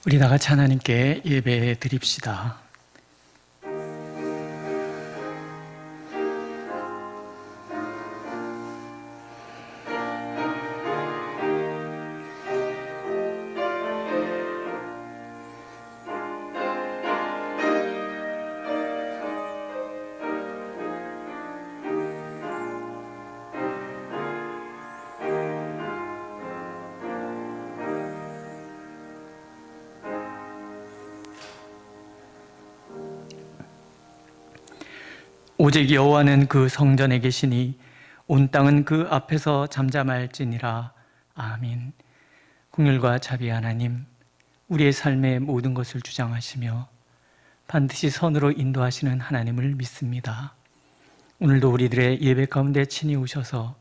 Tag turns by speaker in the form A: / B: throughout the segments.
A: 우리 다 같이 하나님께 예배 드립시다. 오직 여호와는 그 성전에 계시니 온 땅은 그 앞에서 잠잠할지니라. 아멘. 긍휼과 자비 하나님, 우리의 삶의 모든 것을 주장하시며 반드시 선으로 인도하시는 하나님을 믿습니다. 오늘도 우리들의 예배 가운데 친히 오셔서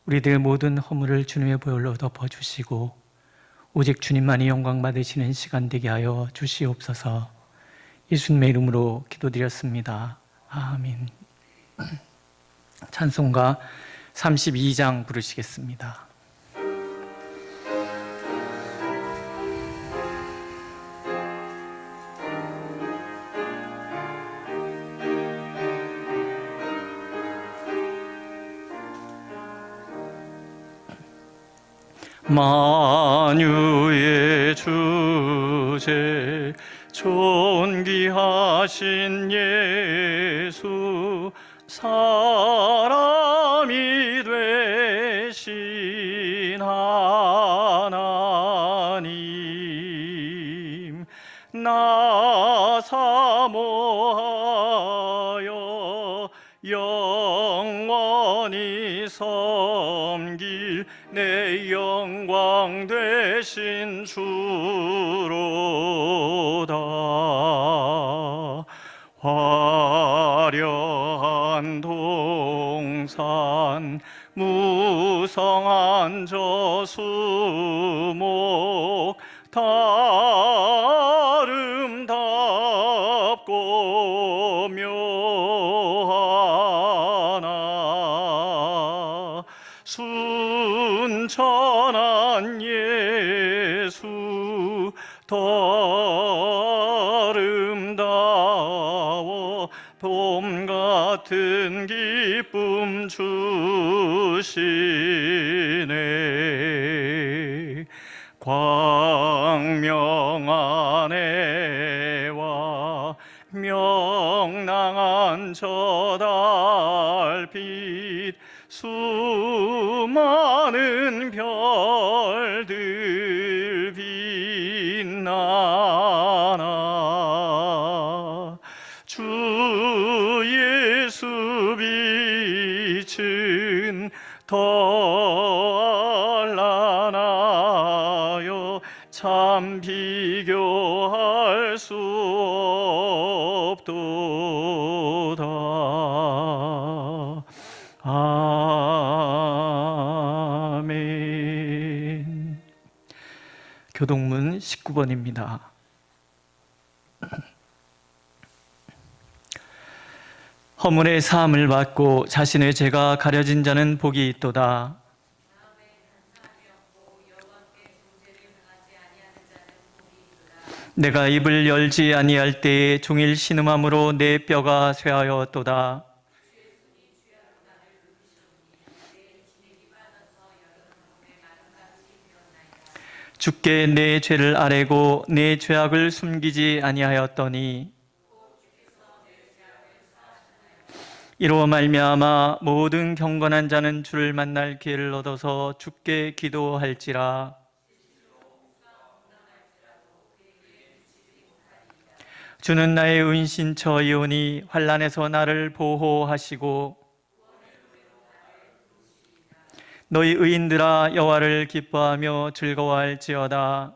A: 우리들의 모든 허물을 주님의 보혈로 덮어주시고 오직 주님만이 영광 받으시는 시간 되게 하여 주시옵소서. 예수님의 이름으로 기도드렸습니다. 아멘. 찬송가 32장 부르시겠습니다. 만유의 주제 존귀하신 예수 사람이 되신 하나님 나 사모하여 영원히 섬길 내 영광 되신 주로다. 화려한 동산 무성한 저수목 아름답고 묘하나 순천한 예수 더 아름다워 봄 같은 기쁨 주시네. 광명한 해와 명랑한 저 달빛 수많은 별들 빛나나 주 예수 빛은 더 알라나요 참 비교할 수 없도다. 아멘. 교동문 19번입니다. 허물의 사함을 받고 자신의 죄가 가려진 자는 복이 있도다. 내가 입을 열지 아니할 때에 종일 신음함으로 내 뼈가 쇠하였도다. 주께 내 죄를 아뢰고 내 죄악을 숨기지 아니하였더니 이로 말미암아 모든 경건한 자는 주를 만날 기회를 얻어서 주께 기도할지라. 주는 나의 은신처이오니 환난에서 나를 보호하시고 너희 의인들아 여호와를 기뻐하며 즐거워할지어다.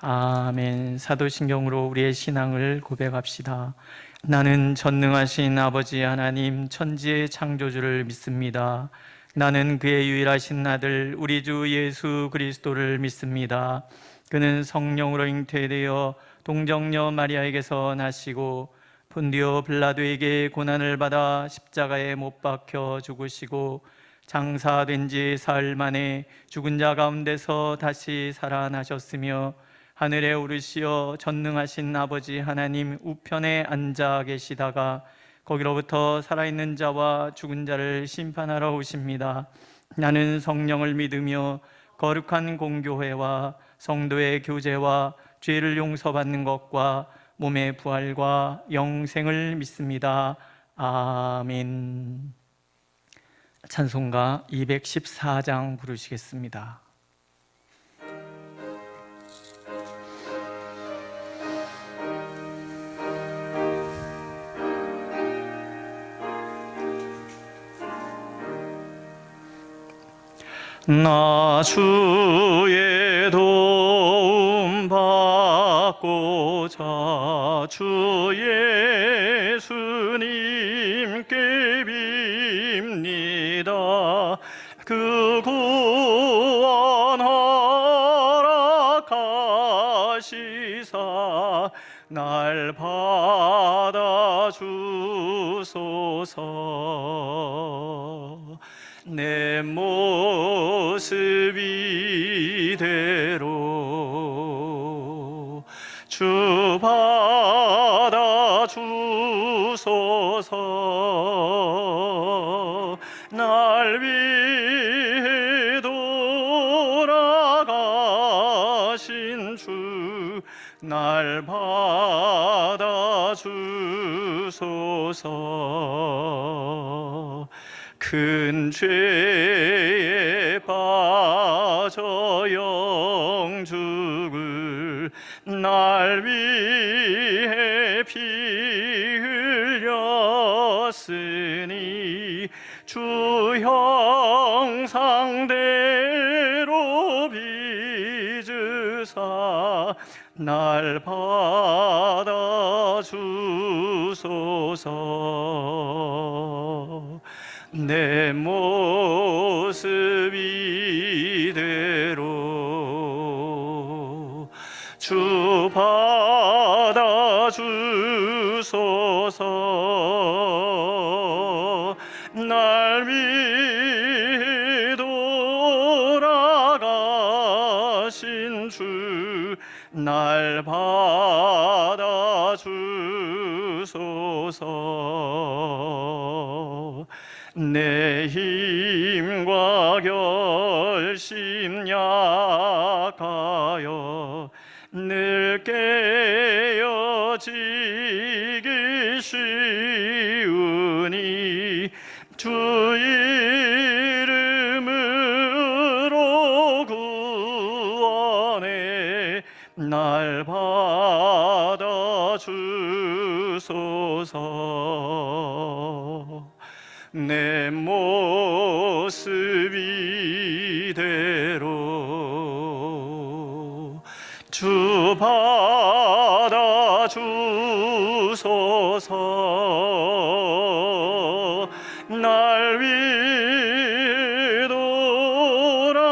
A: 아멘. 사도신경으로 우리의 신앙을 고백합시다. 나는 전능하신 아버지 하나님 천지의 창조주를 믿습니다. 나는 그의 유일하신 아들 우리 주 예수 그리스도를 믿습니다. 그는 성령으로 잉태되어 동정녀 마리아에게서 나시고 본디오 빌라도에게 고난을 받아 십자가에 못 박혀 죽으시고 장사된 지 사흘 만에 죽은 자 가운데서 다시 살아나셨으며 하늘에 오르시어 전능하신 아버지 하나님 우편에 앉아 계시다가 거기로부터 살아있는 자와 죽은 자를 심판하러 오십니다. 나는 성령을 믿으며 거룩한 공교회와 성도의 교제와 죄를 용서받는 것과 몸의 부활과 영생을 믿습니다. 아멘. 찬송가 214장 부르시겠습니다. 나 주의 도움 받고자 주 예수님께 빕니다. 그 구원 허락하시사 날 받아주소서. 내 모습 이대로 주 받아주소서. 날 위해 돌아가신 주 날 받아주소서. 큰 죄에 빠져 영죽을 날 위해 피 흘렸으니 주 형상대로 빚으사 날 받아주소서. 내 모습 이대로 주 받아주소서. 날 위해 돌아가신 주 날 받아주소서. 내 힘과 결심 약하여 늘 깨어지기 쉬우니 주 이름으로 구원해 날 받아주소서. 내 모습 이대로 주 받아주소서. 날 위해 돌아가신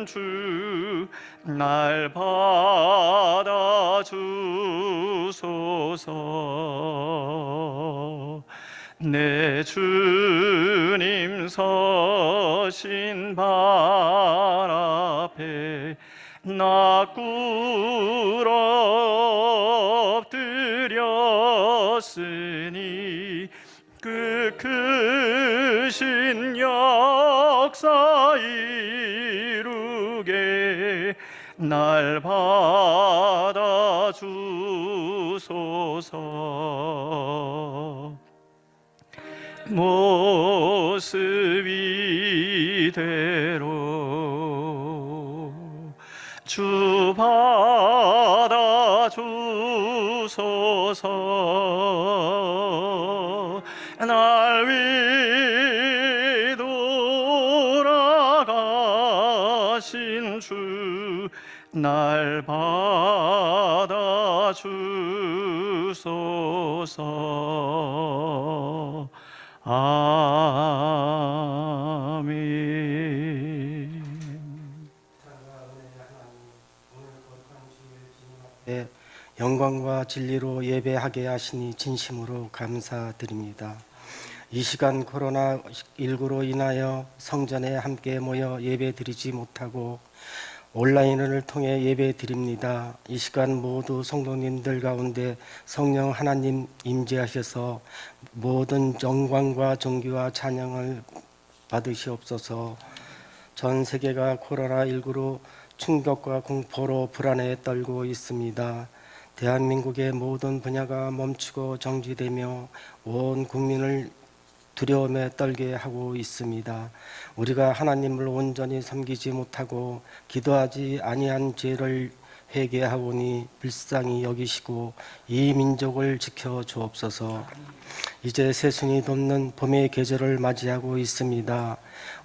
A: 주 날 받아주소서. 내 주님 서신 발 앞에 나 꿇어 엎드렸으니 그 크신 역사 이루게 날 받아주소서. 모습 이대로 주 받아주소서. 날 위해 돌아가신 주 날 받아주소서. 아멘.
B: 영광과 진리로 예배하게 하시니 진심으로 감사드립니다. 이 시간 코로나19로 인하여 성전에 함께 모여 예배 드리지 못하고 온라인을 통해 예배 드립니다. 이 시간 모두 성도님들 가운데 성령 하나님 임재하셔서 모든 영광과 존귀와 찬양을 받으시옵소서. 전 세계가 코로나19로 충격과 공포로 불안에 떨고 있습니다. 대한민국의 모든 분야가 멈추고 정지되며 온 국민을 두려움에 떨게 하고 있습니다. 우리가 하나님을 온전히 섬기지 못하고 기도하지 아니한 죄를 회개하오니 불쌍히 여기시고 이 민족을 지켜 주옵소서. 이제 새순이 돋는 봄의 계절을 맞이하고 있습니다.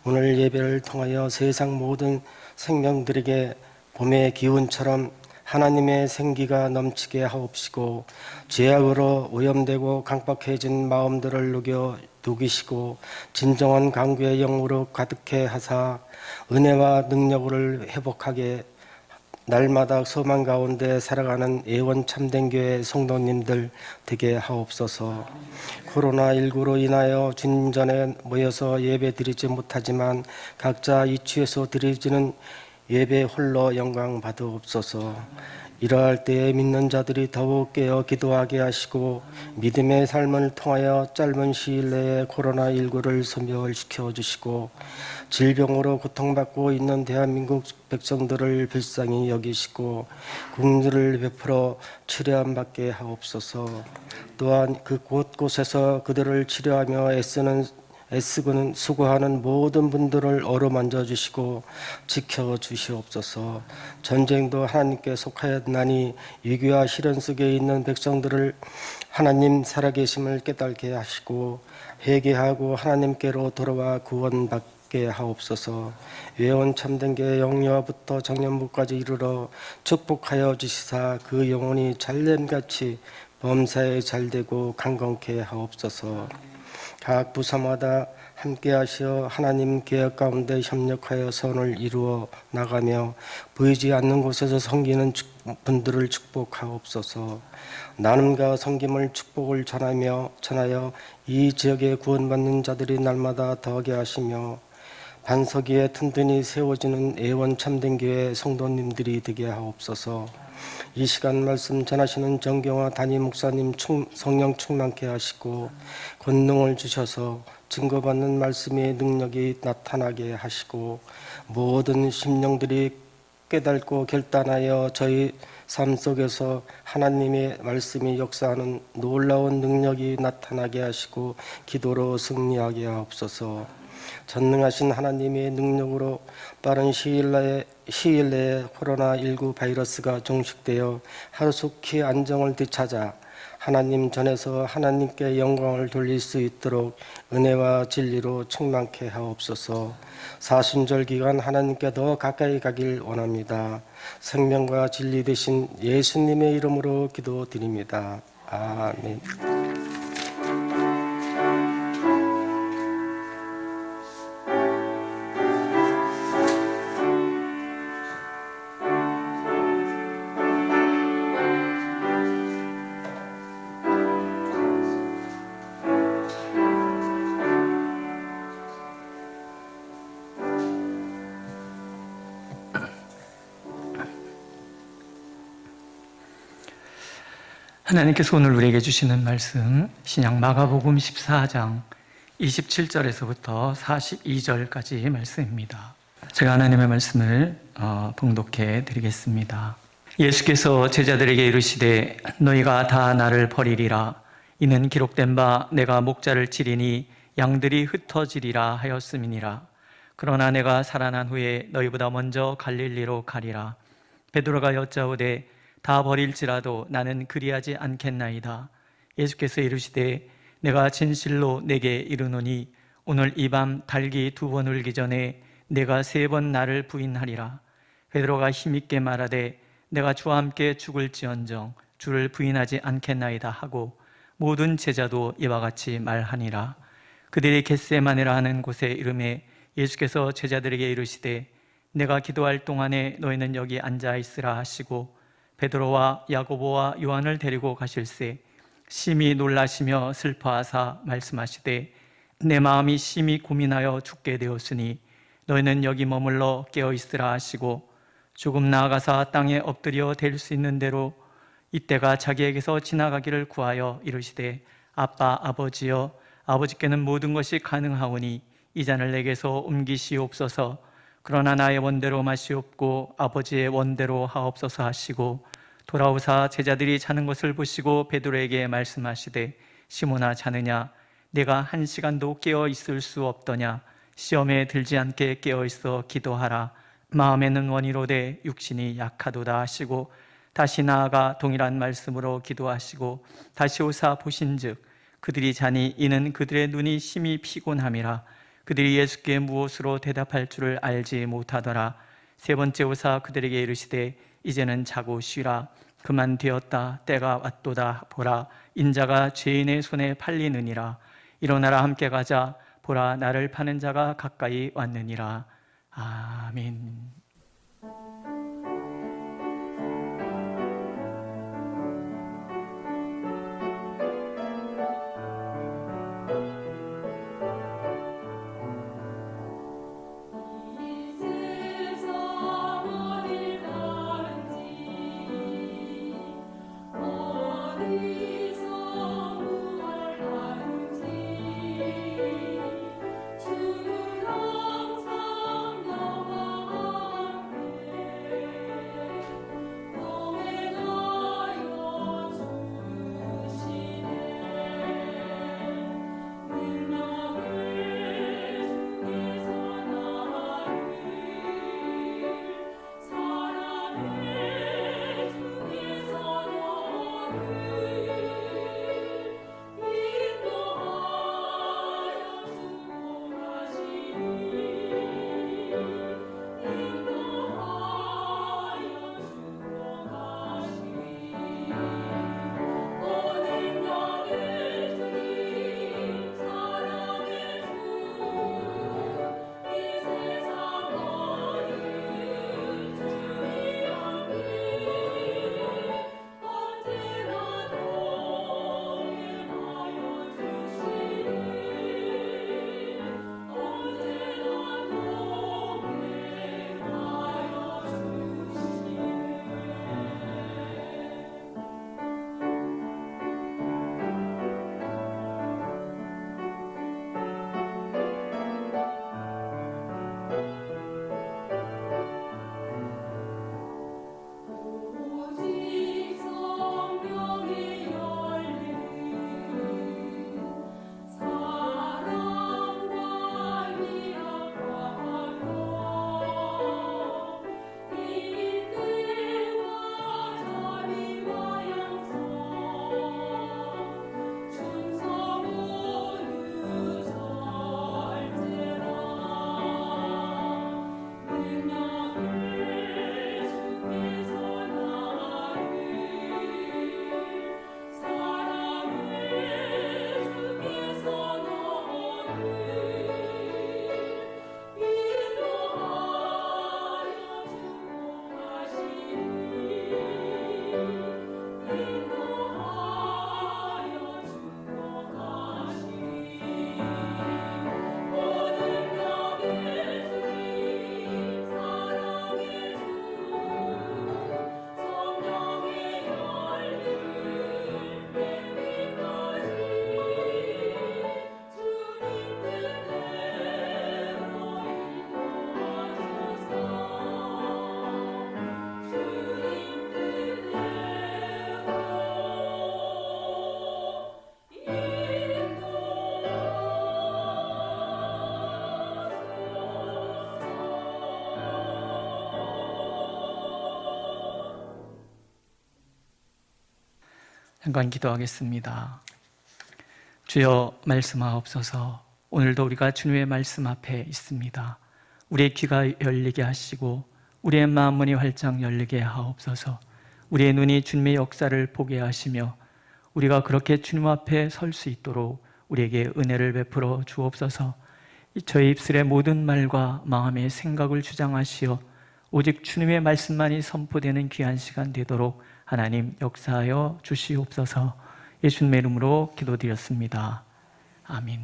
B: 오늘 예배를 통하여 세상 모든 생명들에게 봄의 기운처럼 하나님의 생기가 넘치게 하옵시고 죄악으로 오염되고 강박해진 마음들을 녹이시고 진정한 강구의 영으로 가득해 하사 은혜와 능력을 회복하게 날마다 소망 가운데 살아가는 애원 참된 교회 성도님들 되게 하옵소서. 코로나19로 인하여 주님 전에 모여서 예배 드리지 못하지만 각자 이취해서 드리지는 예배 홀로 영광 받으옵소서. 이러할 때에 믿는 자들이 더욱 깨어 기도하게 하시고 믿음의 삶을 통하여 짧은 시일 내에 코로나19를 소멸시켜 주시고 질병으로 고통받고 있는 대한민국 백성들을 불쌍히 여기시고 국리를 베풀어 치료함받게 하옵소서. 또한 그 곳곳에서 그들을 치료하며 애쓰고는 수고하는 모든 분들을 어루만져 주시고 지켜 주시옵소서. 전쟁도 하나님께 속하였나니 위기와 시련 속에 있는 백성들을 하나님 살아계심을 깨닫게 하시고 회개하고 하나님께로 돌아와 구원받게 하옵소서. 외원 참된교회 영유아부터 청년부까지 이르러 축복하여 주시사 그 영혼이 잘됨같이 범사에 잘되고 강건케 하옵소서. 각 부서마다 함께하시어 하나님 계획 가운데 협력하여 선을 이루어 나가며 보이지 않는 곳에서 섬기는 분들을 축복하옵소서. 나눔과 섬김을 축복을 전하여 이 지역에 구원받는 자들이 날마다 더하게 하시며 반석 위에 튼튼히 세워지는 애원 참된 교회 성도님들이 되게 하옵소서. 이 시간 말씀 전하시는 정경화 담임 목사님 성령 충만케 하시고 권능을 주셔서 증거받는 말씀의 능력이 나타나게 하시고 모든 심령들이 깨닫고 결단하여 저희 삶 속에서 하나님의 말씀이 역사하는 놀라운 능력이 나타나게 하시고 기도로 승리하게 하옵소서. 전능하신 하나님의 능력으로 빠른 시일 내에 코로나19 바이러스가 종식되어 하루속히 안정을 되찾아 하나님 전에서 하나님께 영광을 돌릴 수 있도록 은혜와 진리로 충만케 하옵소서. 사순절 기간 하나님께 더 가까이 가길 원합니다. 생명과 진리 되신 예수님의 이름으로 기도드립니다. 아멘.
A: 하나님께서 오늘 우리에게 주시는 말씀 신약 마가복음 14장 27절에서부터 42절까지 말씀입니다. 제가 하나님의 말씀을 봉독해 드리겠습니다. 예수께서 제자들에게 이르시되 너희가 다 나를 버리리라. 이는 기록된 바 내가 목자를 치리니 양들이 흩어지리라 하였음이니라. 그러나 내가 살아난 후에 너희보다 먼저 갈릴리로 가리라. 베드로가 여짜오되 다 버릴지라도 나는 그리하지 않겠나이다. 예수께서 이르시되 내가 진실로 내게 이르노니 오늘 이 밤 달기 2번 울기 전에 내가 3번 나를 부인하리라. 베드로가 힘있게 말하되 내가 주와 함께 죽을지언정 주를 부인하지 않겠나이다 하고 모든 제자도 이와 같이 말하니라. 그들이 겟세마네라 하는 곳에 이르매 예수께서 제자들에게 이르시되 내가 기도할 동안에 너희는 여기 앉아 있으라 하시고 베드로와 야고보와 요한을 데리고 가실새 심히 놀라시며 슬퍼하사 말씀하시되 내 마음이 심히 고민하여 죽게 되었으니 너희는 여기 머물러 깨어있으라 하시고 조금 나아가사 땅에 엎드려 댈 수 있는 대로 이때가 자기에게서 지나가기를 구하여 이르시되 아빠 아버지여 아버지께는 모든 것이 가능하오니 이 잔을 내게서 옮기시옵소서. 그러나 나의 원대로 마시옵고 아버지의 원대로 하옵소서 하시고 돌아오사 제자들이 자는 것을 보시고 베드로에게 말씀하시되 시몬아 자느냐 내가 1시간도 깨어 있을 수 없더냐 시험에 들지 않게 깨어 있어 기도하라. 마음에는 원이로되 육신이 약하도다 하시고 다시 나아가 동일한 말씀으로 기도하시고 다시 오사 보신즉 그들이 자니 이는 그들의 눈이 심히 피곤함이라. 그들이 예수께 무엇으로 대답할 줄을 알지 못하더라. 세 번째 오사 그들에게 이르시되 이제는 자고 쉬라. 그만 되었다. 때가 왔도다. 보라 인자가 죄인의 손에 팔리느니라. 일어나라 함께 가자. 보라 나를 파는 자가 가까이 왔느니라. 아멘. 잠깐 기도하겠습니다. 주여 말씀하옵소서. 오늘도 우리가 주님의 말씀 앞에 있습니다. 우리의 귀가 열리게 하시고 우리의 마음 문이 활짝 열리게 하옵소서. 우리의 눈이 주님의 역사를 보게 하시며 우리가 그렇게 주님 앞에 설 수 있도록 우리에게 은혜를 베풀어 주옵소서. 저희 입술의 모든 말과 마음의 생각을 주장하시어 오직 주님의 말씀만이 선포되는 귀한 시간 되도록 하나님 역사하여 주시옵소서. 예수님의 이름으로 기도드렸습니다. 아멘.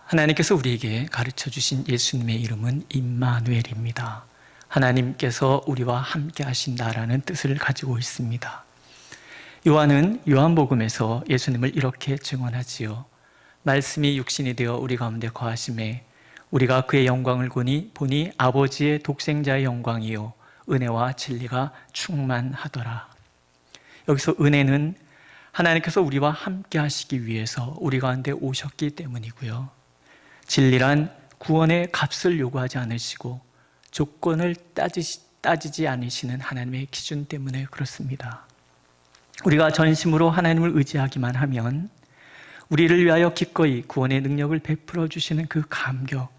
A: 하나님께서 우리에게 가르쳐 주신 예수님의 이름은 임마누엘입니다. 하나님께서 우리와 함께 하신다라는 뜻을 가지고 있습니다. 요한은 요한복음에서 예수님을 이렇게 증언하지요. 말씀이 육신이 되어 우리 가운데 거하심에 우리가 그의 영광을 보니 아버지의 독생자의 영광이요 은혜와 진리가 충만하더라. 여기서 은혜는 하나님께서 우리와 함께 하시기 위해서 우리 가운데 오셨기 때문이고요. 진리란 구원의 값을 요구하지 않으시고 조건을 따지지 않으시는 하나님의 기준 때문에 그렇습니다. 우리가 전심으로 하나님을 의지하기만 하면 우리를 위하여 기꺼이 구원의 능력을 베풀어 주시는 그 감격,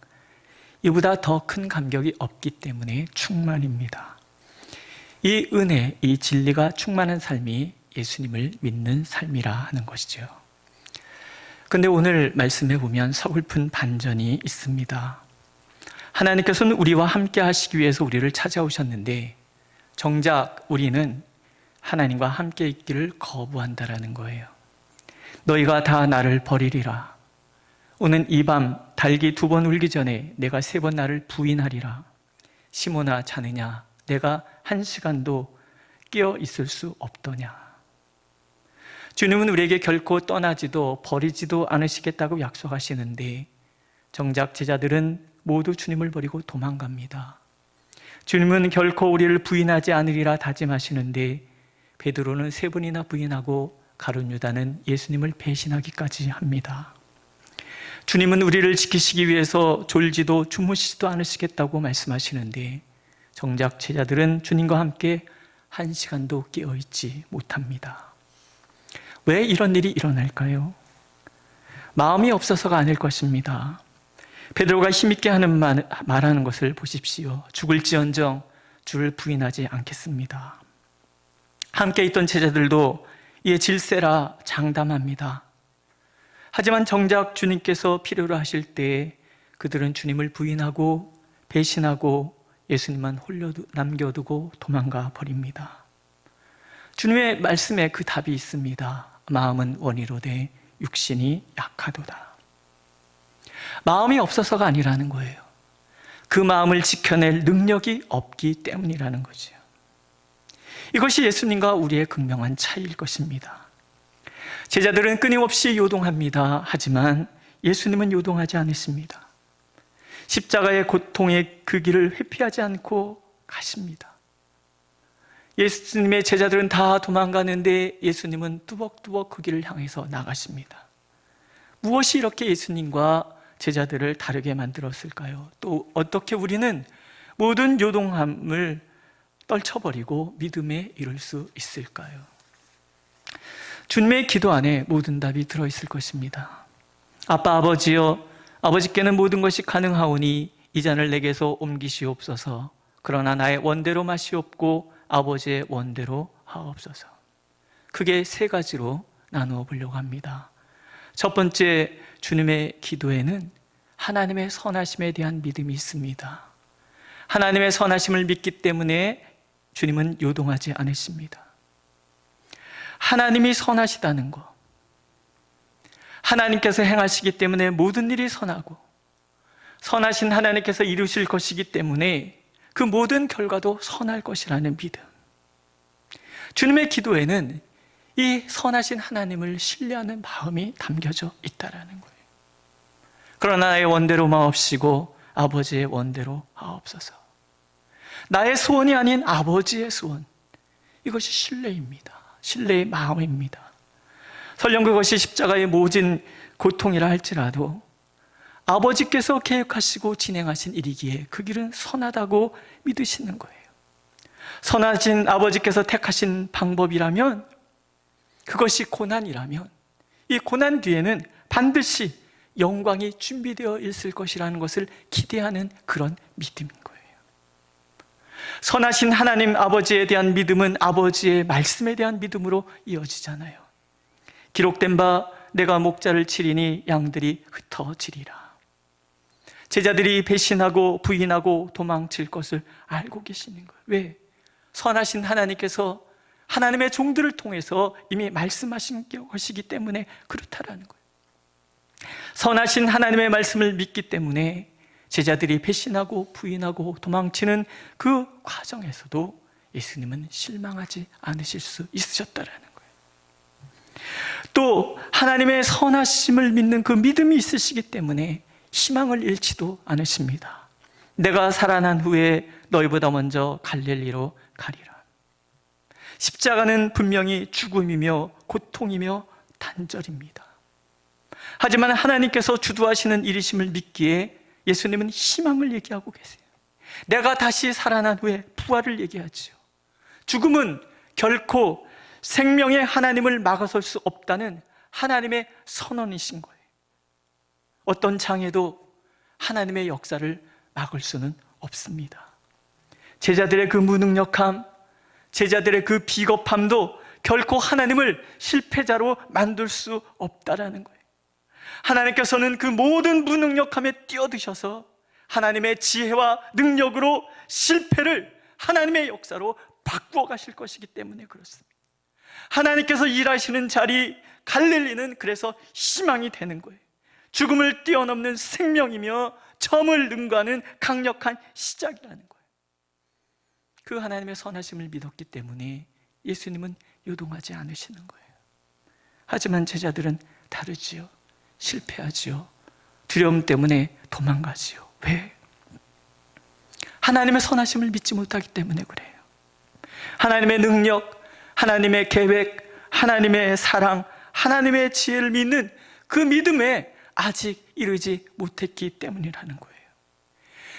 A: 이보다 더 큰 감격이 없기 때문에 충만입니다. 이 은혜, 이 진리가 충만한 삶이 예수님을 믿는 삶이라 하는 것이죠. 그런데 오늘 말씀에 보면 서글픈 반전이 있습니다. 하나님께서는 우리와 함께 하시기 위해서 우리를 찾아오셨는데 정작 우리는 하나님과 함께 있기를 거부한다라는 거예요. 너희가 다 나를 버리리라. 오는 이 밤 닭이 2번 울기 전에 내가 3번 나를 부인하리라. 시몬아 자느냐? 내가 1시간도 깨어 있을 수 없더냐? 주님은 우리에게 결코 떠나지도 버리지도 않으시겠다고 약속하시는데 정작 제자들은 모두 주님을 버리고 도망갑니다. 주님은 결코 우리를 부인하지 않으리라 다짐하시는데 베드로는 3번이나 부인하고 가룟 유다는 예수님을 배신하기까지 합니다. 주님은 우리를 지키시기 위해서 졸지도 주무시지도 않으시겠다고 말씀하시는데 정작 제자들은 주님과 함께 1시간도 깨어있지 못합니다. 왜 이런 일이 일어날까요? 마음이 없어서가 아닐 것입니다. 베드로가 힘있게 말하는 것을 보십시오. 죽을지언정 주를 부인하지 않겠습니다. 함께 있던 제자들도 이에 질세라 장담합니다. 하지만 정작 주님께서 필요로 하실 때 그들은 주님을 부인하고 배신하고 예수님만 홀려 남겨두고 도망가 버립니다. 주님의 말씀에 그 답이 있습니다. 마음은 원이로되 육신이 약하도다. 마음이 없어서가 아니라는 거예요. 그 마음을 지켜낼 능력이 없기 때문이라는 거죠. 이것이 예수님과 우리의 극명한 차이일 것입니다. 제자들은 끊임없이 요동합니다. 하지만 예수님은 요동하지 않으십니다. 십자가의 고통의 그 길을 회피하지 않고 가십니다. 예수님의 제자들은 다 도망가는데 예수님은 뚜벅뚜벅 그 길을 향해서 나가십니다. 무엇이 이렇게 예수님과 제자들을 다르게 만들었을까요? 또 어떻게 우리는 모든 요동함을 떨쳐버리고 믿음에 이룰 수 있을까요? 주님의 기도 안에 모든 답이 들어있을 것입니다. 아빠 아버지여, 아버지께는 모든 것이 가능하오니 이 잔을 내게서 옮기시옵소서. 그러나 나의 원대로 마시옵고 아버지의 원대로 하옵소서. 크게 3가지로 나누어 보려고 합니다. 첫 번째, 주님의 기도에는 하나님의 선하심에 대한 믿음이 있습니다. 하나님의 선하심을 믿기 때문에 주님은 요동하지 않으십니다. 하나님이 선하시다는 것, 하나님께서 행하시기 때문에 모든 일이 선하고 선하신 하나님께서 이루실 것이기 때문에 그 모든 결과도 선할 것이라는 믿음. 주님의 기도에는 이 선하신 하나님을 신뢰하는 마음이 담겨져 있다라는 거예요. 그러나 나의 원대로 마옵시고 아버지의 원대로 하옵소서. 나의 소원이 아닌 아버지의 소원, 이것이 신뢰입니다. 신뢰의 마음입니다. 설령 그것이 십자가의 모진 고통이라 할지라도 아버지께서 계획하시고 진행하신 일이기에 그 길은 선하다고 믿으시는 거예요. 선하신 아버지께서 택하신 방법이라면, 그것이 고난이라면 이 고난 뒤에는 반드시 영광이 준비되어 있을 것이라는 것을 기대하는 그런 믿음인 거예요. 선하신 하나님 아버지에 대한 믿음은 아버지의 말씀에 대한 믿음으로 이어지잖아요. 기록된 바 내가 목자를 치리니 양들이 흩어지리라. 제자들이 배신하고 부인하고 도망칠 것을 알고 계시는 거예요. 왜? 선하신 하나님께서 하나님의 종들을 통해서 이미 말씀하신 것이기 때문에 그렇다라는 거예요. 선하신 하나님의 말씀을 믿기 때문에 제자들이 배신하고 부인하고 도망치는 그 과정에서도 예수님은 실망하지 않으실 수 있으셨다라는 거예요. 또 하나님의 선하심을 믿는 그 믿음이 있으시기 때문에 희망을 잃지도 않으십니다. 내가 살아난 후에 너희보다 먼저 갈릴리로 가리라. 십자가는 분명히 죽음이며 고통이며 단절입니다. 하지만 하나님께서 주도하시는 일이심을 믿기에 예수님은 희망을 얘기하고 계세요. 내가 다시 살아난 후에 부활을 얘기하지요. 죽음은 결코 생명의 하나님을 막아설 수 없다는 하나님의 선언이신 거예요. 어떤 장애도 하나님의 역사를 막을 수는 없습니다. 제자들의 그 무능력함, 제자들의 그 비겁함도 결코 하나님을 실패자로 만들 수 없다라는 거예요. 하나님께서는 그 모든 무능력함에 뛰어드셔서 하나님의 지혜와 능력으로 실패를 하나님의 역사로 바꾸어 가실 것이기 때문에 그렇습니다. 하나님께서 일하시는 자리 갈릴리는 그래서 희망이 되는 거예요. 죽음을 뛰어넘는 생명이며 점을 능가하는 강력한 시작이라는 거예요. 그 하나님의 선하심을 믿었기 때문에 예수님은 요동하지 않으시는 거예요. 하지만 제자들은 다르지요. 실패하지요. 두려움 때문에 도망가지요. 왜? 하나님의 선하심을 믿지 못하기 때문에 그래요. 하나님의 능력, 하나님의 계획, 하나님의 사랑, 하나님의 지혜를 믿는 그 믿음에 아직 이르지 못했기 때문이라는 거예요.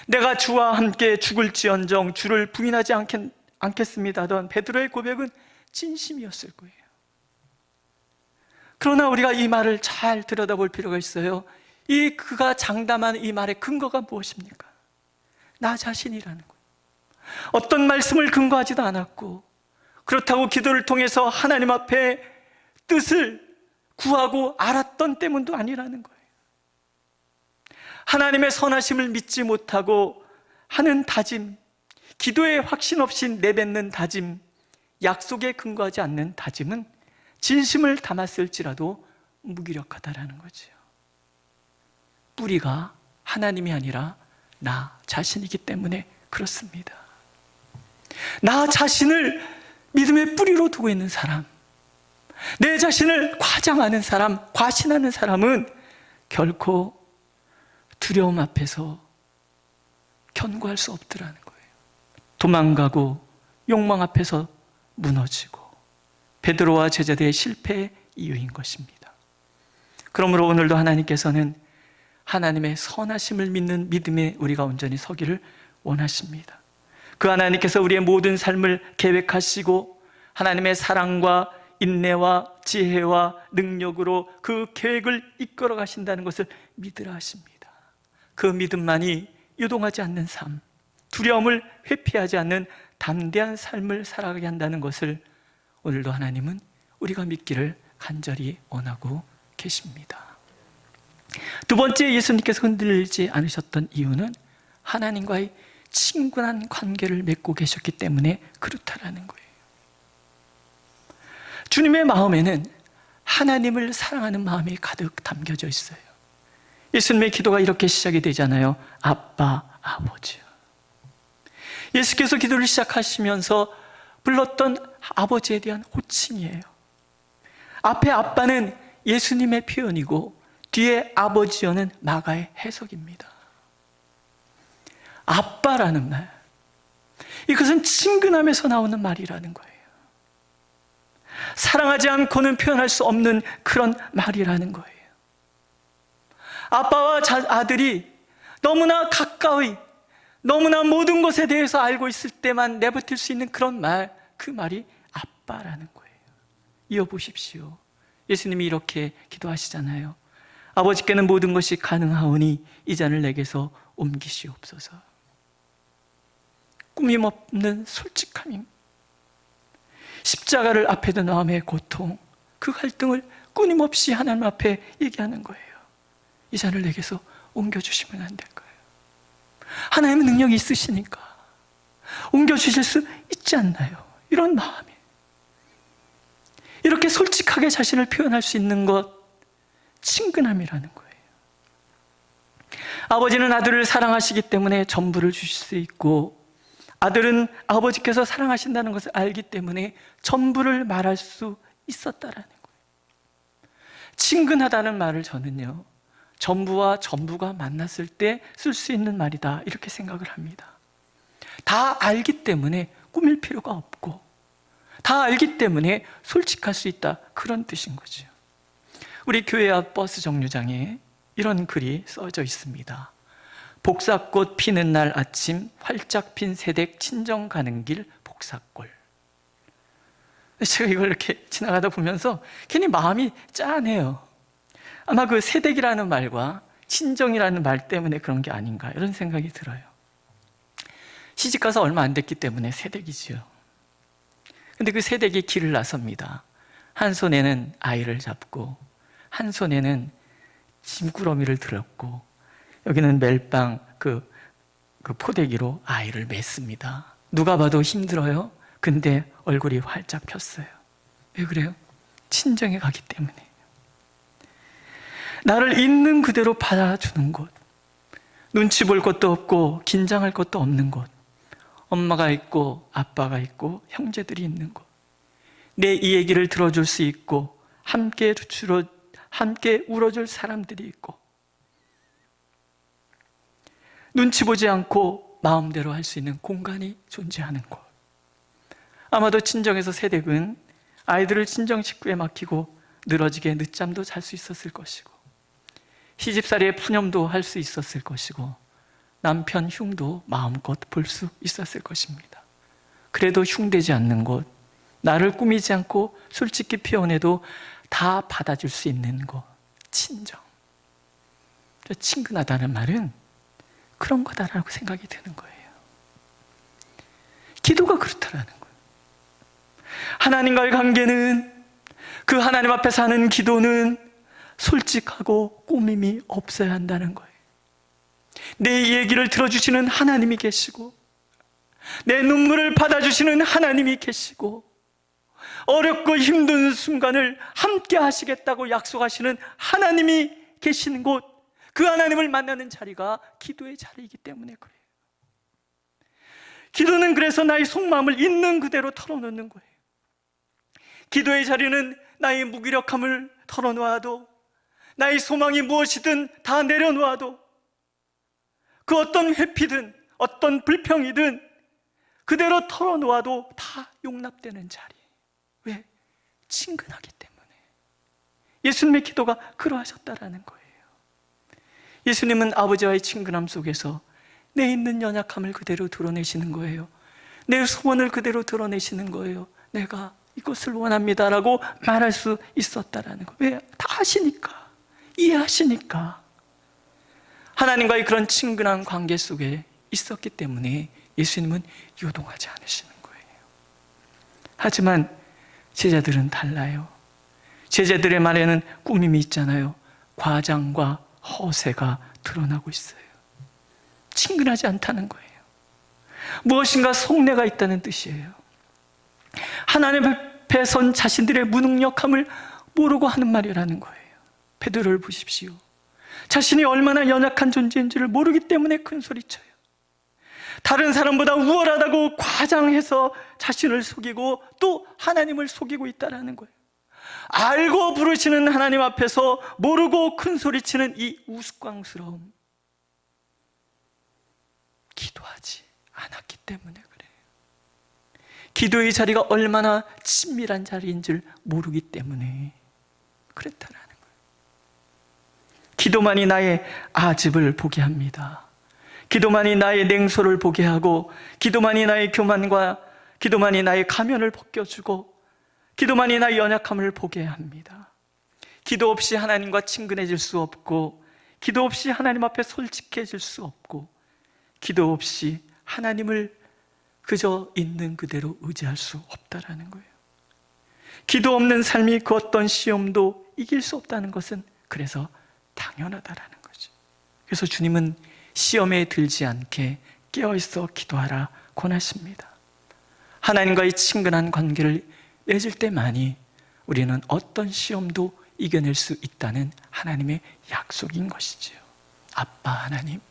A: 내가 주와 함께 죽을지언정 주를 부인하지 않겠습니다 하던 베드로의 고백은 진심이었을 거예요. 그러나 우리가 이 말을 잘 들여다볼 필요가 있어요. 그가 장담한 이 말의 근거가 무엇입니까? 나 자신이라는 거예요. 어떤 말씀을 근거하지도 않았고, 그렇다고 기도를 통해서 하나님 앞에 뜻을 구하고 알았던 때문도 아니라는 거예요. 하나님의 선하심을 믿지 못하고 하는 다짐, 기도에 확신 없이 내뱉는 다짐, 약속에 근거하지 않는 다짐은 진심을 담았을지라도 무기력하다라는 거죠. 뿌리가 하나님이 아니라 나 자신이기 때문에 그렇습니다. 나 자신을 믿음의 뿌리로 두고 있는 사람, 내 자신을 과장하는 사람, 과신하는 사람은 결코 두려움 앞에서 견고할 수 없더라는 거예요. 도망가고 욕망 앞에서 무너지고 베드로와 제자들의 실패의 이유인 것입니다. 그러므로 오늘도 하나님께서는 하나님의 선하심을 믿는 믿음에 우리가 온전히 서기를 원하십니다. 그 하나님께서 우리의 모든 삶을 계획하시고 하나님의 사랑과 인내와 지혜와 능력으로 그 계획을 이끌어 가신다는 것을 믿으라 하십니다. 그 믿음만이 유동하지 않는 삶, 두려움을 회피하지 않는 담대한 삶을 살아가게 한다는 것을 오늘도 하나님은 우리가 믿기를 간절히 원하고 계십니다. 두 번째, 예수님께서 흔들리지 않으셨던 이유는 하나님과의 친근한 관계를 맺고 계셨기 때문에 그렇다라는 거예요. 주님의 마음에는 하나님을 사랑하는 마음이 가득 담겨져 있어요. 예수님의 기도가 이렇게 시작이 되잖아요. 아빠, 아버지요. 예수께서 기도를 시작하시면서 불렀던 아버지에 대한 호칭이에요. 앞에 아빠는 예수님의 표현이고 뒤에 아버지여는 마가의 해석입니다. 아빠라는 말, 이것은 친근함에서 나오는 말이라는 거예요. 사랑하지 않고는 표현할 수 없는 그런 말이라는 거예요. 아빠와 아들이 너무나 가까이, 너무나 모든 것에 대해서 알고 있을 때만 내뱉을 수 있는 그런 말, 그 말이 아빠라는 거예요. 이어보십시오. 예수님이 이렇게 기도하시잖아요. 아버지께는 모든 것이 가능하오니 이 잔을 내게서 옮기시옵소서. 꾸밈없는 솔직함임, 십자가를 앞에 둔 마음의 고통, 그 갈등을 끊임없이 하나님 앞에 얘기하는 거예요. 이 잔을 내게서 옮겨주시면 안 될까요? 하나님은 능력이 있으시니까 옮겨주실 수 있지 않나요? 이런 마음이, 이렇게 솔직하게 자신을 표현할 수 있는 것, 친근함이라는 거예요. 아버지는 아들을 사랑하시기 때문에 전부를 주실 수 있고, 아들은 아버지께서 사랑하신다는 것을 알기 때문에 전부를 말할 수 있었다라는 거예요. 친근하다는 말을 저는요, 전부와 전부가 만났을 때 쓸 수 있는 말이다, 이렇게 생각을 합니다. 다 알기 때문에 꾸밀 필요가 없고, 다 알기 때문에 솔직할 수 있다, 그런 뜻인 거죠. 우리 교회 앞 버스 정류장에 이런 글이 써져 있습니다. 복사꽃 피는 날 아침, 활짝 핀 새댁 친정 가는 길 복사골. 제가 이걸 이렇게 지나가다 보면서 괜히 마음이 짠해요. 아마 그 새댁이라는 말과 친정이라는 말 때문에 그런 게 아닌가, 이런 생각이 들어요. 시집가서 얼마 안 됐기 때문에 새댁이지요. 근데 그 새댁이 길을 나섭니다. 한 손에는 아이를 잡고, 한 손에는 짐꾸러미를 들었고, 여기는 멜빵 그 포대기로 아이를 맸습니다. 누가 봐도 힘들어요. 근데 얼굴이 활짝 폈어요. 왜 그래요? 친정에 가기 때문에. 나를 있는 그대로 받아주는 곳, 눈치 볼 것도 없고 긴장할 것도 없는 곳, 엄마가 있고 아빠가 있고 형제들이 있는 곳, 내 이 얘기를 들어줄 수 있고 함께 울어줄 사람들이 있고, 눈치 보지 않고 마음대로 할 수 있는 공간이 존재하는 곳. 아마도 친정에서 새댁은 아이들을 친정 식구에 맡기고 늘어지게 늦잠도 잘 수 있었을 것이고, 시집살이의 푸념도 할 수 있었을 것이고, 남편 흉도 마음껏 볼 수 있었을 것입니다. 그래도 흉되지 않는 곳, 나를 꾸미지 않고 솔직히 표현해도 다 받아줄 수 있는 곳, 친정. 친근하다는 말은 그런 거다라고 생각이 드는 거예요. 기도가 그렇다라는 거예요. 하나님과의 관계는, 그 하나님 앞에서 하는 기도는 솔직하고 꾸밈이 없어야 한다는 거예요. 내 얘기를 들어주시는 하나님이 계시고, 내 눈물을 받아주시는 하나님이 계시고, 어렵고 힘든 순간을 함께 하시겠다고 약속하시는 하나님이 계시는 곳, 그 하나님을 만나는 자리가 기도의 자리이기 때문에 그래요. 기도는 그래서 나의 속마음을 있는 그대로 털어놓는 거예요. 기도의 자리는 나의 무기력함을 털어놓아도, 나의 소망이 무엇이든 다 내려놓아도, 그 어떤 회피든 어떤 불평이든 그대로 털어놓아도 다 용납되는 자리. 왜? 친근하기 때문에. 예수님의 기도가 그러하셨다라는 거예요. 예수님은 아버지와의 친근함 속에서 내 있는 연약함을 그대로 드러내시는 거예요. 내 소원을 그대로 드러내시는 거예요. 내가 이것을 원합니다라고 말할 수 있었다라는 거예요. 왜? 다 아시니까, 이해하시니까. 하나님과의 그런 친근한 관계 속에 있었기 때문에 예수님은 요동하지 않으시는 거예요. 하지만 제자들은 달라요. 제자들의 말에는 꾸밈이 있잖아요. 과장과 허세가 드러나고 있어요. 친근하지 않다는 거예요. 무엇인가 속내가 있다는 뜻이에요. 하나님 앞에 선 자신들의 무능력함을 모르고 하는 말이라는 거예요. 베드로를 보십시오. 자신이 얼마나 연약한 존재인지를 모르기 때문에 큰 소리쳐요. 다른 사람보다 우월하다고 과장해서 자신을 속이고 또 하나님을 속이고 있다는 거예요. 알고 부르시는 하나님 앞에서 모르고 큰 소리치는 이 우스꽝스러움, 기도하지 않았기 때문에 그래요. 기도의 자리가 얼마나 친밀한 자리인 줄 모르기 때문에 그랬다라는 거예요. 기도만이 나의 아집을 보게 합니다. 기도만이 나의 냉소를 보게 하고, 기도만이 나의 교만과 기도만이 나의 가면을 벗겨주고, 기도만이 나의 연약함을 보게 합니다. 기도 없이 하나님과 친근해질 수 없고, 기도 없이 하나님 앞에 솔직해질 수 없고, 기도 없이 하나님을 그저 있는 그대로 의지할 수 없다라는 거예요. 기도 없는 삶이 그 어떤 시험도 이길 수 없다는 것은 그래서 당연하다라는 거죠. 그래서 주님은 시험에 들지 않게 깨어있어 기도하라 권하십니다. 하나님과의 친근한 관계를 맺을 때만이 우리는 어떤 시험도 이겨낼 수 있다는 하나님의 약속인 것이지요. 아빠 하나님,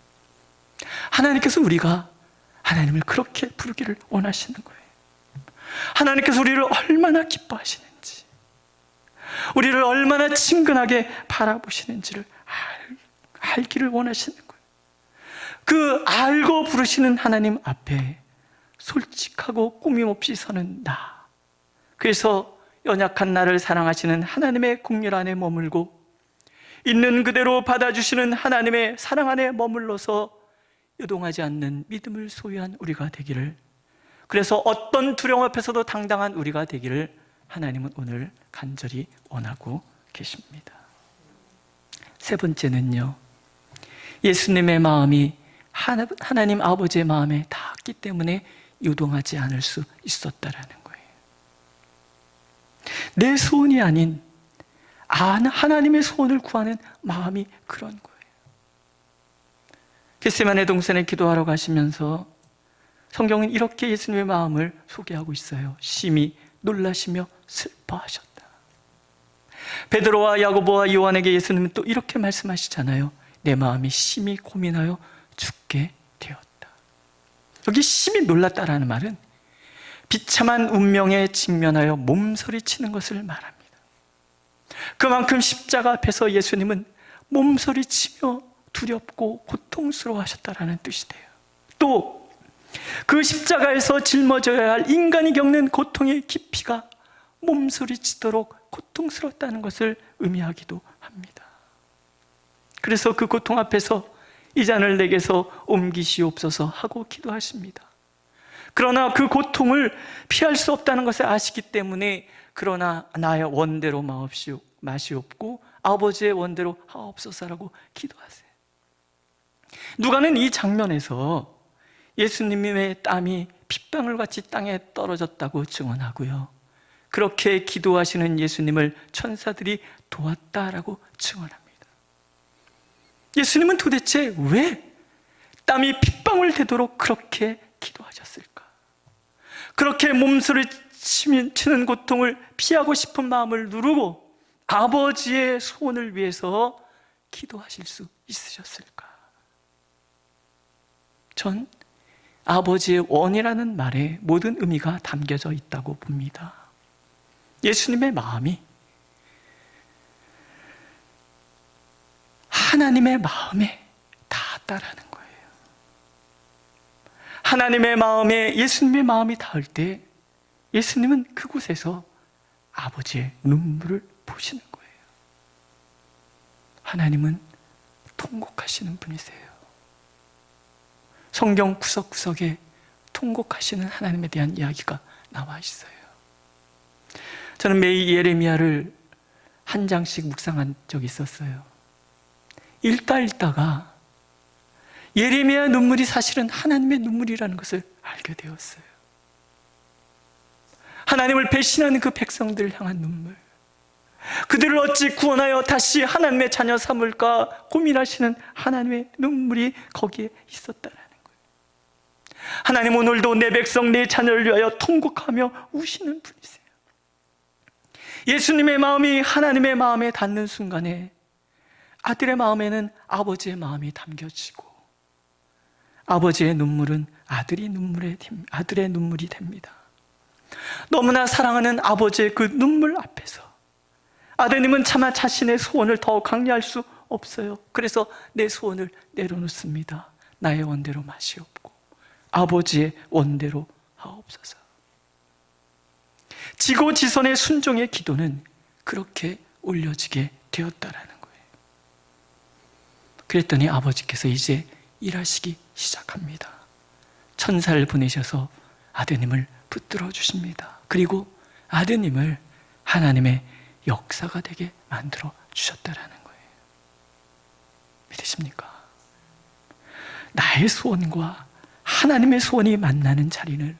A: 하나님께서 우리가 하나님을 그렇게 부르기를 원하시는 거예요. 하나님께서 우리를 얼마나 기뻐하시는지, 우리를 얼마나 친근하게 바라보시는지를 알기를 원하시는 거예요. 그 알고 부르시는 하나님 앞에 솔직하고 꾸밈없이 서는 나, 그래서 연약한 나를 사랑하시는 하나님의 국률 안에 머물고 있는 그대로 받아주시는 하나님의 사랑 안에 머물러서 요동하지 않는 믿음을 소유한 우리가 되기를, 그래서 어떤 두려움 앞에서도 당당한 우리가 되기를 하나님은 오늘 간절히 원하고 계십니다. 세 번째는요, 예수님의 마음이 하나님 아버지의 마음에 닿았기 때문에 요동하지 않을 수 있었다라는 거예요. 내 소원이 아닌 하나님의 소원을 구하는 마음이 그런 거예요. 겟세마네 동산에 기도하러 가시면서 성경은 이렇게 예수님의 마음을 소개하고 있어요. 심히 놀라시며 슬퍼하셨다. 베드로와 야고보와 요한에게 예수님은 또 이렇게 말씀하시잖아요. 내 마음이 심히 고민하여 죽게 되었다. 여기 심히 놀랐다라는 말은 비참한 운명에 직면하여 몸서리치는 것을 말합니다. 그만큼 십자가 앞에서 예수님은 몸서리치며 두렵고 고통스러워 하셨다라는 뜻이 돼요. 또 그 십자가에서 짊어져야 할 인간이 겪는 고통의 깊이가 몸소리치도록 고통스럽다는 것을 의미하기도 합니다. 그래서 그 고통 앞에서 이 잔을 내게서 옮기시옵소서 하고 기도하십니다. 그러나 그 고통을 피할 수 없다는 것을 아시기 때문에 그러나 나의 원대로 마시옵고 아버지의 원대로 하옵소서라고 기도하세요. 누가는 이 장면에서 예수님의 땀이 핏방울같이 땅에 떨어졌다고 증언하고요, 그렇게 기도하시는 예수님을 천사들이 도왔다라고 증언합니다. 예수님은 도대체 왜 땀이 핏방울 되도록 그렇게 기도하셨을까? 그렇게 몸소리치는 고통을 피하고 싶은 마음을 누르고 아버지의 소원을 위해서 기도하실 수 있으셨을까? 전 아버지의 원이라는 말에 모든 의미가 담겨져 있다고 봅니다. 예수님의 마음이 하나님의 마음에 닿았다라는 거예요. 하나님의 마음에 예수님의 마음이 닿을 때 예수님은 그곳에서 아버지의 눈물을 보시는 거예요. 하나님은 통곡하시는 분이세요. 성경 구석구석에 통곡하시는 하나님에 대한 이야기가 나와 있어요. 저는 매일 예레미야를 한 장씩 묵상한 적이 있었어요. 읽다가 예레미야 눈물이 사실은 하나님의 눈물이라는 것을 알게 되었어요. 하나님을 배신하는 그 백성들을 향한 눈물, 그들을 어찌 구원하여 다시 하나님의 자녀 삼을까 고민하시는 하나님의 눈물이 거기에 있었다라는 거예요. 하나님 오늘도 내 백성 내 자녀를 위하여 통곡하며 우시는 분이세요. 예수님의 마음이 하나님의 마음에 닿는 순간에 아들의 마음에는 아버지의 마음이 담겨지고 아버지의 눈물은 아들의 눈물이 됩니다. 너무나 사랑하는 아버지의 그 눈물 앞에서 아드님은 차마 자신의 소원을 더 강요할 수 없어요. 그래서 내 소원을 내려놓습니다. 나의 원대로 마시옵고 아버지의 원대로 하옵소서. 지고지선의 순종의 기도는 그렇게 올려지게 되었다라는 거예요. 그랬더니 아버지께서 이제 일하시기 시작합니다. 천사를 보내셔서 아드님을 붙들어 주십니다. 그리고 아드님을 하나님의 역사가 되게 만들어 주셨다라는 거예요. 믿으십니까? 나의 소원과 하나님의 소원이 만나는 자리는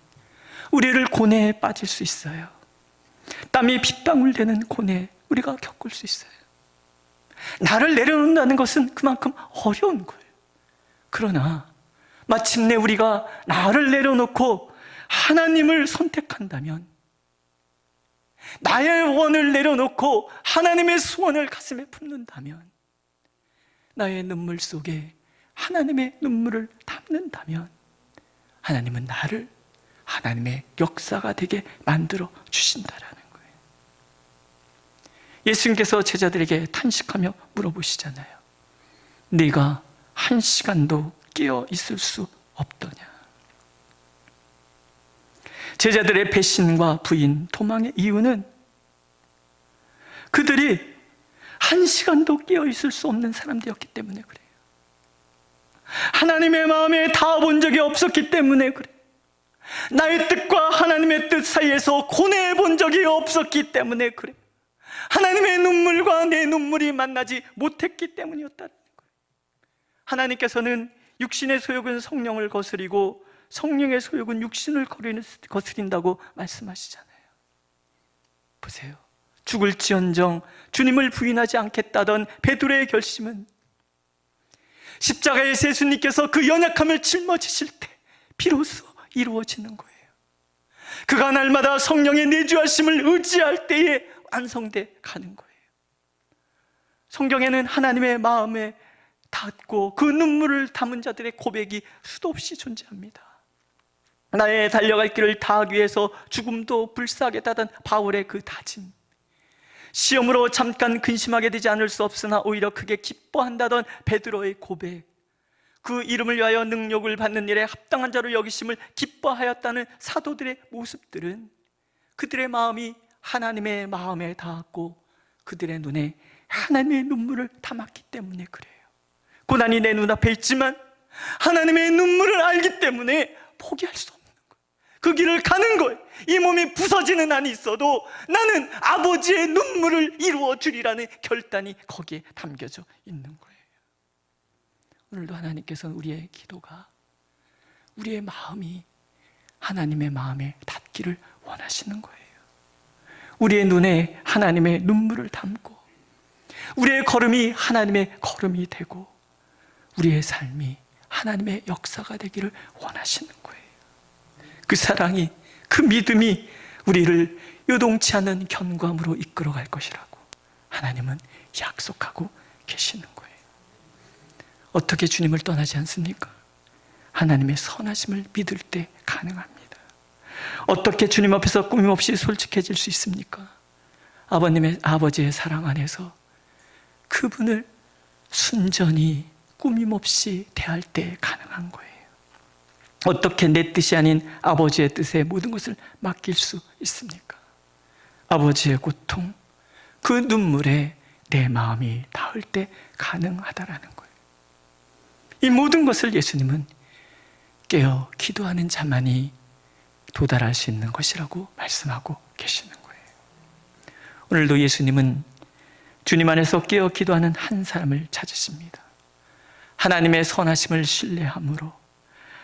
A: 우리를 고뇌에 빠질 수 있어요. 땀이 빗방울 되는 고뇌 우리가 겪을 수 있어요. 나를 내려놓는다는 것은 그만큼 어려운 거예요. 그러나 마침내 우리가 나를 내려놓고 하나님을 선택한다면 나의 원을 내려놓고 하나님의 소원을 가슴에 품는다면, 나의 눈물 속에 하나님의 눈물을 담는다면 하나님은 나를 하나님의 역사가 되게 만들어 주신다라는 거예요. 예수님께서 제자들에게 탄식하며 물어보시잖아요. 네가 한 시간도 깨어 있을 수 없더냐? 제자들의 배신과 부인, 도망의 이유는 그들이 한 시간도 깨어 있을 수 없는 사람들이었기 때문에 그래요. 하나님의 마음에 닿아본 적이 없었기 때문에 그래요. 나의 뜻과 하나님의 뜻 사이에서 고뇌해 본 적이 없었기 때문에 그래요. 하나님의 눈물과 내 눈물이 만나지 못했기 때문이었다는 거예요. 하나님께서는 육신의 소욕은 성령을 거스리고 성령의 소욕은 육신을 거스린다고 말씀하시잖아요. 보세요. 죽을지언정 주님을 부인하지 않겠다던 베드로의 결심은 십자가의 예수님께서 그 연약함을 짊어지실 때 비로소 이루어지는 거예요. 그가 날마다 성령의 내주하심을 의지할 때에 완성돼 가는 거예요. 성경에는 하나님의 마음에 닿고 그 눈물을 담은 자들의 고백이 수도 없이 존재합니다. 나의 달려갈 길을 다하기 위해서 죽음도 불사하겠다던 바울의 그 다짐, 시험으로 잠깐 근심하게 되지 않을 수 없으나 오히려 크게 기뻐한다던 베드로의 고백, 그 이름을 위하여 능력을 받는 일에 합당한 자로 여기심을 기뻐하였다는 사도들의 모습들은 그들의 마음이 하나님의 마음에 닿았고 그들의 눈에 하나님의 눈물을 담았기 때문에 그래요. 고난이 내 눈앞에 있지만 하나님의 눈물을 알기 때문에 포기할 수 없는 거예요. 그 길을 가는 거예요. 이 몸이 부서지는 한이 있어도 나는 아버지의 눈물을 이루어 주리라는 결단이 거기에 담겨져 있는 거예요. 오늘도 하나님께서는 우리의 기도가, 우리의 마음이 하나님의 마음에 닿기를 원하시는 거예요. 우리의 눈에 하나님의 눈물을 담고 우리의 걸음이 하나님의 걸음이 되고 우리의 삶이 하나님의 역사가 되기를 원하시는 거예요. 그 사랑이, 그 믿음이 우리를 요동치 않은 견고함으로 이끌어갈 것이라고 하나님은 약속하고 계시는 거예요. 어떻게 주님을 떠나지 않습니까? 하나님의 선하심을 믿을 때 가능합니다. 어떻게 주님 앞에서 꾸밈없이 솔직해질 수 있습니까? 아버지의 사랑 안에서 그분을 순전히 꾸밈없이 대할 때 가능한 거예요. 어떻게 내 뜻이 아닌 아버지의 뜻에 모든 것을 맡길 수 있습니까? 아버지의 고통, 그 눈물에 내 마음이 닿을 때 가능하다라는 거예요. 이 모든 것을 예수님은 깨어 기도하는 자만이 도달할 수 있는 것이라고 말씀하고 계시는 거예요. 오늘도 예수님은 주님 안에서 깨어 기도하는 한 사람을 찾으십니다. 하나님의 선하심을 신뢰함으로,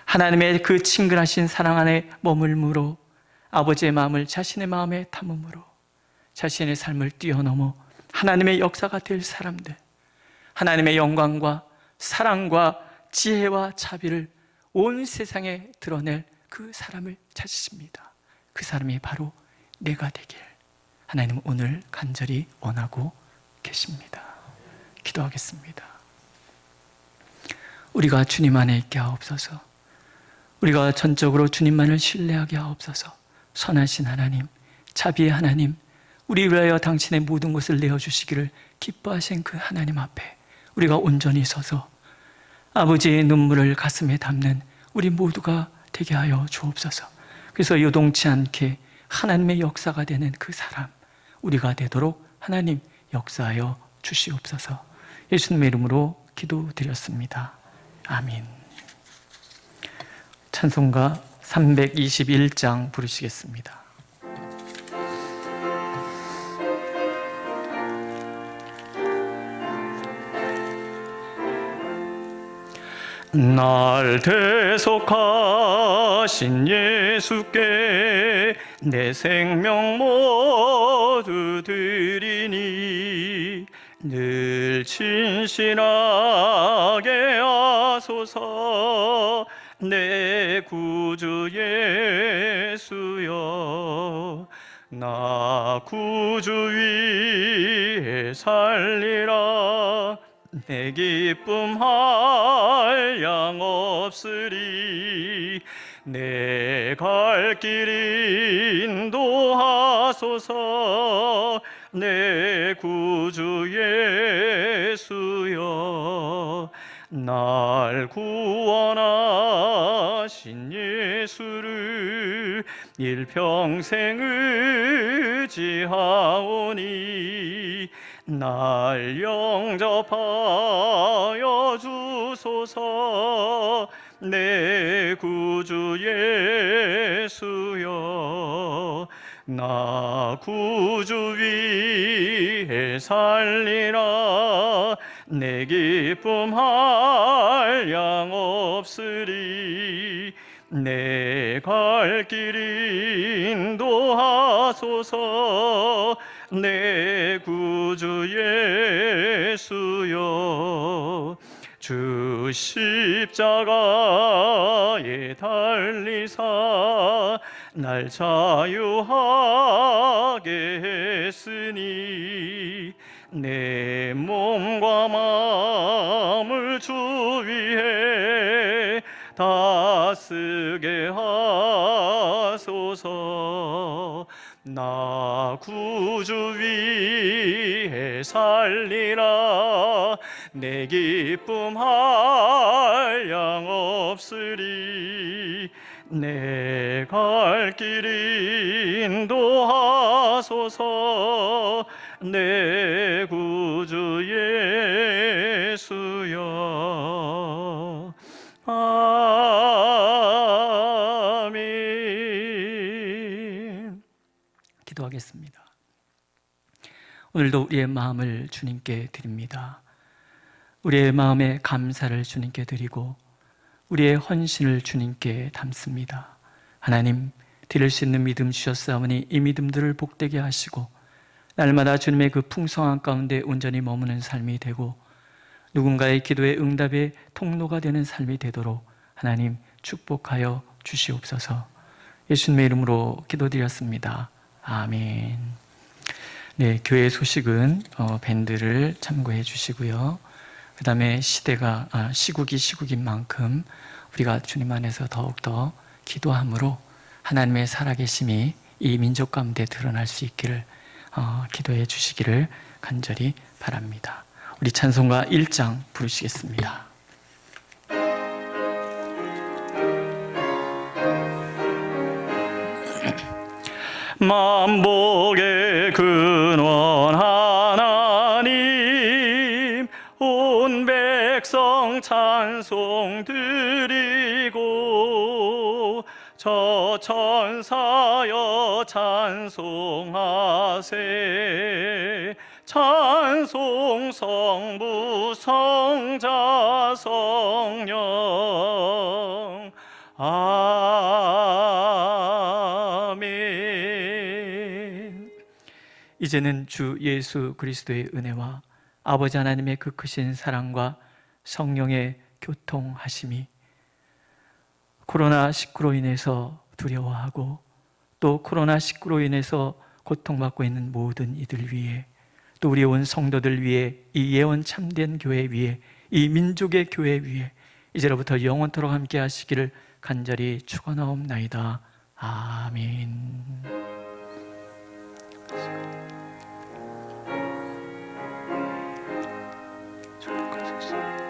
A: 하나님의 그 친근하신 사랑 안에 머물므로, 아버지의 마음을 자신의 마음에 담음으로 자신의 삶을 뛰어넘어 하나님의 역사가 될 사람들, 하나님의 영광과 사랑과 지혜와 자비를 온 세상에 드러낼 그 사람을 찾으십니다. 그 사람이 바로 내가 되길 하나님은 오늘 간절히 원하고 계십니다. 기도하겠습니다. 우리가 주님 안에 있게 하옵소서. 우리가 전적으로 주님만을 신뢰하게 하옵소서. 선하신 하나님, 자비의 하나님, 우리 위하여 당신의 모든 것을 내어주시기를 기뻐하신 그 하나님 앞에 우리가 온전히 서서 아버지의 눈물을 가슴에 담는 우리 모두가 되게 하여 주옵소서. 그래서 요동치 않게 하나님의 역사가 되는 그 사람, 우리가 되도록 하나님 역사하여 주시옵소서. 예수님의 이름으로 기도드렸습니다. 아멘. 찬송가 321장 부르시겠습니다. 날 대속하신 예수께 내 생명 모두 드리니 늘 진실하게 하소서. 내 구주 예수여, 나 구주 위에 살리라. 내 기쁨 한량 없으리. 내 갈 길 인도하소서. 내 구주 예수여. 날 구원하신 예수를 일평생 의지하오니 날 영접하여 주소서. 내 구주 예수여. 나 구주 위에 살리라. 내 기쁨 한량 없으리. 내 갈 길 인도하소서. 내 구주 예수여. 주 십자가에 달리사 날 자유하게 했으니 내 몸과 마음을 주 위해 다 쓰게 하소서. 나 구주 위에 살리라. 내 기쁨 한량 없으리. 내 갈 길 인도하소서. 내 구주 예수여. 아멘. 기도하겠습니다. 오늘도 우리의 마음을 주님께 드립니다. 우리의 마음에 감사를 주님께 드리고 우리의 헌신을 주님께 담습니다. 하나님, 드릴 수 있는 믿음 주셨사오니 이 믿음들을 복되게 하시고 날마다 주님의 그 풍성한 가운데 온전히 머무는 삶이 되고 누군가의 기도의 응답의 통로가 되는 삶이 되도록 하나님 축복하여 주시옵소서. 예수님의 이름으로 기도드렸습니다. 아멘. 네, 교회 소식은 밴드를 참고해 주시고요. 그 다음에 시국이 시국인 만큼 우리가 주님 안에서 더욱더 기도함으로 하나님의 살아계심이 이 민족 가운데 드러날 수 있기를 기도해 주시기를 간절히 바랍니다. 우리 찬송가 1장 부르시겠습니다. 만복의 근원 하나님, 온 백성 찬송 드리고 저 천사여 찬송하세. 찬송 성부 성자 성령. 아멘. 이제는 주 예수 그리스도의 은혜와 아버지 하나님의 그 크신 사랑과 성령의 교통하심이 코로나19로 인해서 두려워하고 또 코로나19로 인해서 고통받고 있는 모든 이들 위해 또 우리 온 성도들 위해 이 예언 참된 교회 위에 이 민족의 교회 위에 이제로부터 영원토록 함께 하시기를 간절히 축원하옵나이다. 아멘. 축복하소서.